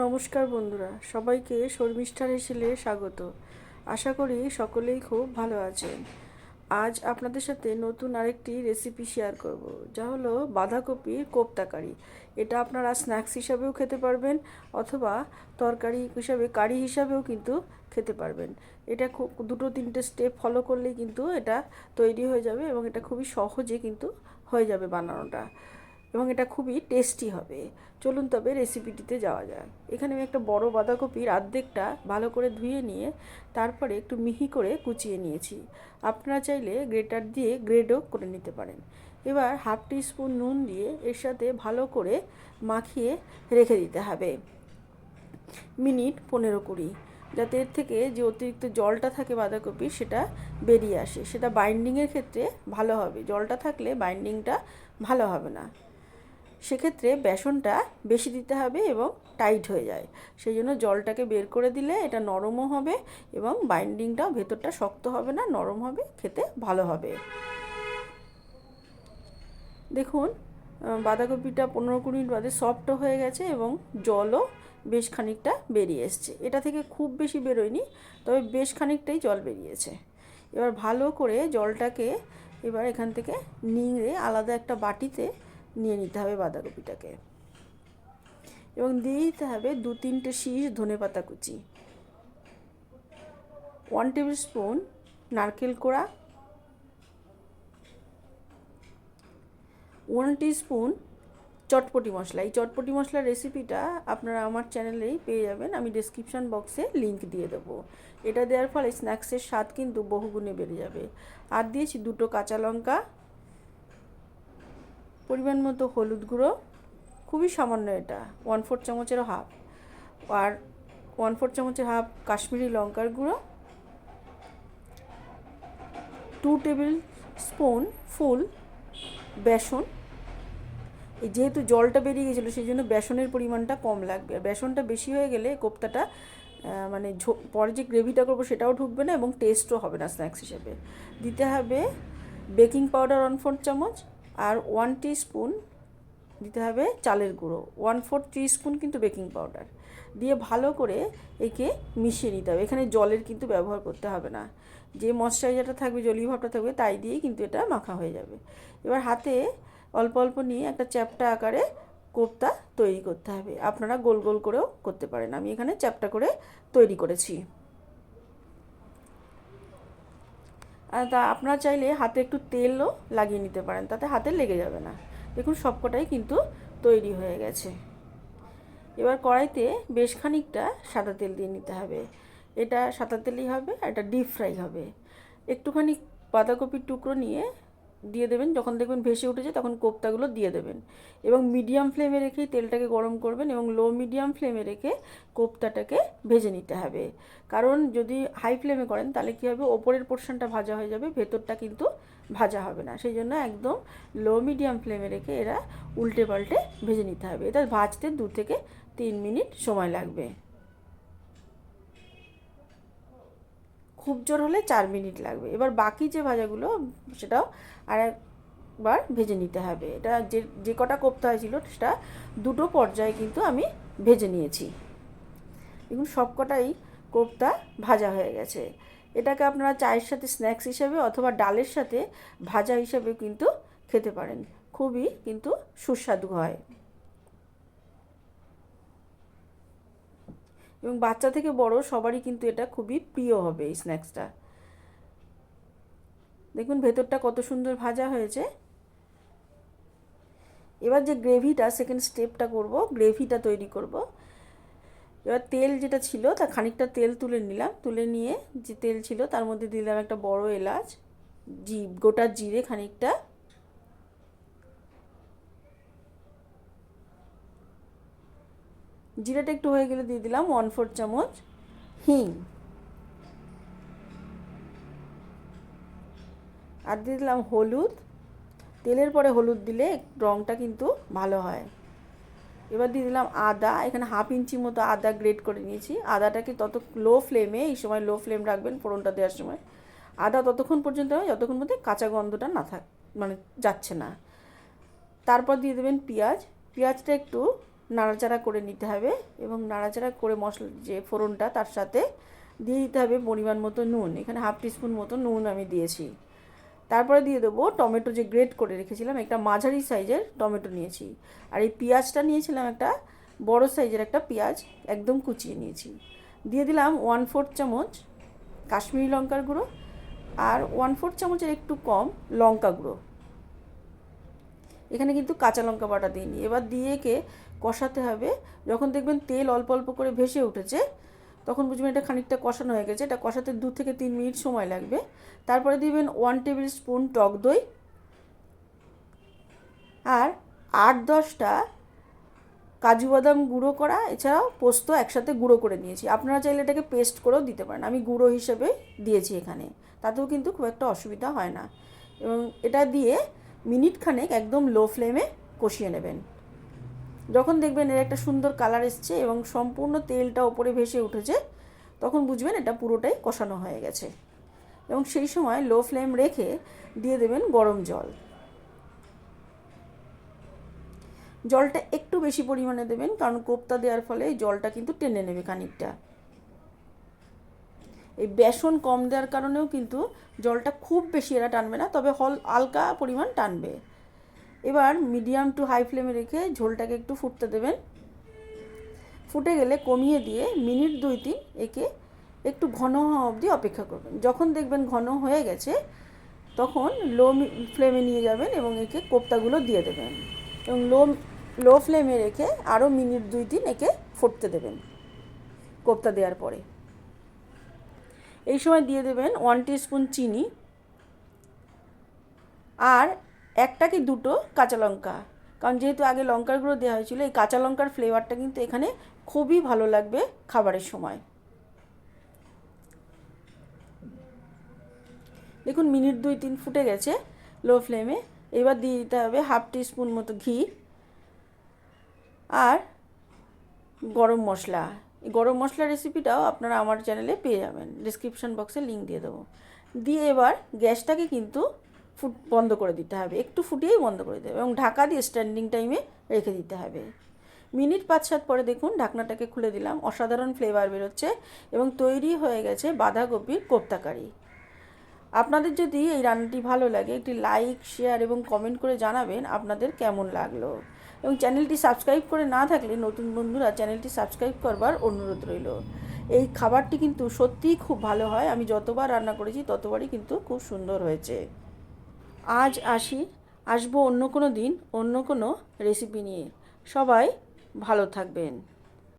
নমস্কার বন্ধুরা, সবাইকে শর্মিষ্ঠার হেসেলে স্বাগত। আশা করি সকলেই খুব ভালো আছেন। আজ আপনাদের সাথে নতুন আরেকটি রেসিপি শেয়ার করব, যা হলো বাঁধাকপির কোপ্তাকারি। এটা আপনারা স্ন্যাক্স হিসাবেও খেতে পারবেন, অথবা তরকারি হিসাবে, কারি হিসাবেও কিন্তু খেতে পারবেন। এটা খুব দুটো তিনটে স্টেপ ফলো করলেই কিন্তু এটা তৈরি হয়ে যাবে, এবং এটা খুবই সহজে কিন্তু হয়ে যাবে বানানোটা, এবং এটা খুবই টেস্টি হবে। চলুন তবে রেসিপিটিতে যাওয়া যাক। এখানে আমি একটা বড় বাঁধাকপির অর্ধেকটা ভালো করে ধুয়ে নিয়ে তারপরে একটু মিহি করে কুচিয়ে নিয়েছি। আপনারা চাইলে গ্রেটার দিয়ে গ্রেডও করে নিতে পারেন। এবার হাফ টিস্পুন নুন দিয়ে এর সাথে ভালো করে মাখিয়ে রেখে দিতে হবে মিনিট 15-20, যাতে এর থেকে যে অতিরিক্ত জলটা থাকে বাঁধাকপির সেটা বেরিয়ে আসে। সেটা বাইন্ডিংয়ের ক্ষেত্রে ভালো হবে, জলটা থাকলে বাইন্ডিংটা ভালো হবে না। সেক্ষেত্রে বেসনটা বেশি দিতে হবে এবং টাইট হয়ে যায়, সেই জন্য জলটাকে বের করে দিলে এটা নরমও হবে এবং বাইন্ডিংটাও ভেতরটা শক্ত হবে না, নরম হবে, খেতে ভালো হবে। দেখুন, বাঁধাকপিটা 15-20 মিনিট বাদে সফটও হয়ে গেছে এবং জলও বেশ খানিকটা বেরিয়ে এসছে। এটা থেকে খুব বেশি বেরোয়নি, তবে বেশ খানিকটাই জল বেরিয়েছে। এবার ভালো করে জলটাকে এবার এখান থেকে নিংড়ে আলাদা একটা বাটিতে নিয়ে নিতে হবে বাঁধাকপিটাকে, এবং দিয়ে দিতে হবে 2-3টে শীষ ধনেপাতা কুচি, 1 টেবিল স্পুন নারকেল কোড়া, 1 টিস্পুন চটপটি মশলা। এই চটপটি মশলার রেসিপিটা আপনারা আমার চ্যানেলেই পেয়ে যাবেন, আমি ডেসক্রিপশান বক্সে লিংক দিয়ে দেবো। এটা দেওয়ার ফলে স্ন্যাক্সের স্বাদ কিন্তু বহুগুণে বেড়ে যাবে। আর দিয়েছি 2টো কাঁচা লঙ্কা, পরিমাণ মতো হলুদ গুঁড়ো, খুবই সামান্য, এটা 1/4 চামচেরও হাফ, আর 1/4 চামচের হাফ কাশ্মীরি লঙ্কার গুঁড়ো, 2 টেবিল স্পুন ফুল বেসন। এই যেহেতু জলটা বেরিয়ে গেছিলো সেই জন্য বেসনের পরিমাণটা কম লাগবে, আর বেসনটা বেশি হয়ে গেলে কোপ্তাটা মানে পরে যে গ্রেভিটা করবো সেটাও ঢুকবে না এবং টেস্টও হবে না স্ন্যাক্স হিসেবে। দিতে হবে বেকিং পাউডার 1/4 চামচ, আর 1 টিস্পুন দিতে হবে চালের গুঁড়ো, 1/4 টিস্পুন কিন্তু বেকিং পাউডার দিয়ে ভালো করে একে মিশিয়ে নিতে হবে। এখানে জলের কিন্তু ব্যবহার করতে হবে না, যে ময়েশ্চারাইজারটা থাকবে, জলীয় ভাবটা থাকবে, তাই দিয়েই কিন্তু এটা মাখা হয়ে যাবে। এবার হাতে অল্প অল্প নিয়ে একটা চ্যাপ্টা আকারে কোপ্তা তৈরি করতে হবে। আপনারা গোল গোল করেও করতে পারেন, আমি এখানে চ্যাপ্টা করে তৈরি করেছি। তা আপনারা চাইলে হাতে একটু তেলও লাগিয়ে নিতে পারেন, তাতে হাতে লেগে যাবে না। দেখুন সবকটাই কিন্তু তৈরি হয়ে গেছে। এবার কড়াইতে বেশ খানিকটা সাদা তেল দিয়ে নিতে হবে। এটা সাদা তেলই হবে, এটা ডিপ ফ্রাই হবে। একটুখানি বাঁধাকপির টুকরো নিয়ে দিয়ে দেবেন, যখন দেখবেন ভেসে উঠেছে তখন কোপ্তাগুলো দিয়ে দেবেন, এবং মিডিয়াম ফ্লেমে রেখেই তেলটাকে গরম করবেন, এবং লো মিডিয়াম ফ্লেমে রেখে কোপ্তাটাকে ভেজে নিতে হবে। কারণ যদি হাই ফ্লেমে করেন তাহলে কী হবে, ওপরের পোর্শনটা ভাজা হয়ে যাবে, ভেতরটা কিন্তু ভাজা হবে না। সেই জন্য একদম লো মিডিয়াম ফ্লেমে রেখে এরা উল্টে পাল্টে ভেজে নিতে হবে। এটা ভাজতে 2-3 মিনিট সময় লাগবে, খুব জোর হলে 4 মিনিট লাগবে। এবার বাকি যে ভাজাগুলো সেটাও আর একবার ভেজে নিতে হবে। এটা যে কটা কোপ্তা হয়েছিল সেটা 2টো পর্যায়ে কিন্তু আমি ভেজে নিয়েছি। দেখুন সব কটাই কোপ্তা ভাজা হয়ে গেছে। এটাকে আপনারা চায়ের সাথে স্ন্যাক্স হিসাবে অথবা ডালের সাথে ভাজা হিসাবে কিন্তু খেতে পারেন, খুবই কিন্তু সুস্বাদু হয়, এবং বাচ্চা থেকে বড় সবারই কিন্তু এটা খুবই প্রিয় হবে এই স্ন্যাক্সটা। দেখুন ভেতরটা কত সুন্দর ভাজা হয়েছে। এবার যে গ্রেভিটা, সেকেন্ড স্টেপটা করব, গ্রেভিটা তৈরি করব। এবার তেল যেটা ছিল তার খানিকটা তেল তুলে নিলাম, তুলে নিয়ে যে তেল ছিল তার মধ্যে দিলাম একটা বড় এলাচ, গোটা জিরে খানিকটা, জিরাটা একটু হয়ে গেলে দিয়ে দিলাম 1/4 চামচ হিং, আর দিয়ে দিলাম হলুদ। তেলের পরে হলুদ দিলে রঙটা কিন্তু ভালো হয়। এবার দিয়ে দিলাম আদা, এখানে 1/2 ইঞ্চি মতো আদা গ্রেট করে নিয়েছি। আদাটাকে লো ফ্লেমে, এই সময় লো ফ্লেম রাখবেন ফোড়নটা দেওয়ার সময়। আদা ততক্ষণ পর্যন্ত হয় যতক্ষণ মধ্যে কাঁচা গন্ধটা না যাচ্ছে না। তারপর দিয়ে দেবেন পেঁয়াজ। পেঁয়াজটা একটু নাড়াচাড়া করে নিতে হবে এবং নাড়াচাড়া করে মশলা যে ফোড়নটা তার সাথে দিয়ে দিতে হবে পরিমাণ মতো নুন। এখানে হাফ টিস্পুন মতো নুন আমি দিয়েছি। তারপরে দিয়ে দেবো টমেটো যে গ্রেট করে রেখেছিলাম, একটা মাঝারি সাইজের টমেটো নিয়েছি। আর এই পেঁয়াজটা নিয়েছিলাম একটা বড় সাইজের একটা পেঁয়াজ, একদম কুচিয়ে নিয়েছি। দিয়ে দিলাম 1/4 চামচ কাশ্মীরি লঙ্কার গুঁড়ো আর 1/4 চামচের একটু কম লঙ্কা গুঁড়ো। এখানে কিন্তু কাঁচা লঙ্কা বাটা দিইনি। এবার দিয়ে একে কষাতে হবে। যখন দেখবেন তেল অল্প অল্প করে ভেসে উঠেছে তখন বুঝবেন এটা খানিকটা কষানো হয়ে গেছে। এটা কষাতে 2 থেকে 3 মিনিট সময় লাগবে। তারপরে দিবেন 1 টেবিল স্পুন টক দই আর 8-10টা কাজু বাদাম গুঁড়ো করা, এছাড়াও পোস্ত একসাথে গুঁড়ো করে নিয়েছি। আপনারা চাইলে এটাকে পেস্ট করেও দিতে পারেন, আমি গুঁড়ো হিসেবে দিয়েছি এখানে, তাতেও কিন্তু খুব একটা অসুবিধা হয় না। এবং এটা দিয়ে মিনিট খানেক একদম লো ফ্লেমে কষিয়ে নেবেন। যখন দেখবেন এর একটা সুন্দর কালার এসছে এবং সম্পূর্ণ তেলটা ওপরে ভেসে উঠেছে তখন বুঝবেন এটা পুরোটাই কষানো হয়ে গেছে। এবং সেই সময় লো ফ্লেম রেখে দিয়ে দেবেন গরম জল। জলটা একটু বেশি পরিমাণে দেবেন, কারণ কোপ্তা দেওয়ার ফলে এই জলটা কিন্তু টেনে নেবে খানিকটা। এই বেসন কম দেওয়ার কারণেও কিন্তু জলটা খুব বেশি এরা টানবে না, তবে হালকা পরিমাণ টানবে। এবার মিডিয়াম টু হাই ফ্লেমে রেখে ঝোলটাকে একটু ফুটতে দেবেন। ফুটে গেলে কমিয়ে দিয়ে মিনিট 2-3 একে একটু ঘন হওয়া অবধি অপেক্ষা করবেন। যখন দেখবেন ঘন হয়ে গেছে তখন লো ফ্লেমে নিয়ে যাবেন এবং একে কোপ্তাগুলো দিয়ে দেবেন এবং লো ফ্লেমে রেখে আরও মিনিট 2-3 একে ফুটতে দেবেন। কোপ্তা দেওয়ার পরে এই সময় দিয়ে দেবেন 1 টিস্পুন চিনি আর 1 কি 2টো কাঁচা লঙ্কা, কারণ যেহেতু আগে লঙ্কার গুঁড়ো দেওয়া হয়েছিল এই কাঁচা লঙ্কার ফ্লেভারটা কিন্তু এখানে খুবই ভালো লাগবে খাবারের সময়। দেখুন মিনিট 2-3 ফুটে গেছে লো ফ্লেমে। এবার দিয়ে দিতে হবে হাফ টিস্পুন মতো ঘি আর গরম মশলা। এই গরম মশলা রেসিপিটাও আপনারা আমার চ্যানেলে পেয়ে যাবেন, ডিসক্রিপশান বক্সে লিঙ্ক দিয়ে দেবো। দিয়ে এবার গ্যাসটাকে কিন্তু বন্ধ করে দিতে হবে, একটু ফুটিয়েই বন্ধ করে দিতে হবে এবং ঢাকা দিয়ে স্ট্যান্ডিং টাইমে রেখে দিতে হবে। মিনিট 5-7 পরে দেখুন ঢাকনাটাকে খুলে দিলাম, অসাধারণ ফ্লেভার বেরোচ্ছে এবং তৈরি হয়ে গেছে বাঁধাকপির কোপ্তা কারি। আপনাদের যদি এই রান্নাটি ভালো লাগে একটি লাইক, শেয়ার এবং কমেন্ট করে জানাবেন আপনাদের কেমন লাগলো। এবং চ্যানেলটি সাবস্ক্রাইব করে না থাকলে নতুন বন্ধুরা চ্যানেলটি সাবস্ক্রাইব করবার অনুরোধ রইল। এই খাবারটি কিন্তু সত্যিই খুব ভালো হয়, আমি যতবার রান্না করেছি ততবারই কিন্তু খুব সুন্দর হয়েছে। আজ আসবো অন্য কোনো দিন অন্য কোনো রেসিপি নিয়ে। সবাই ভালো থাকবেন।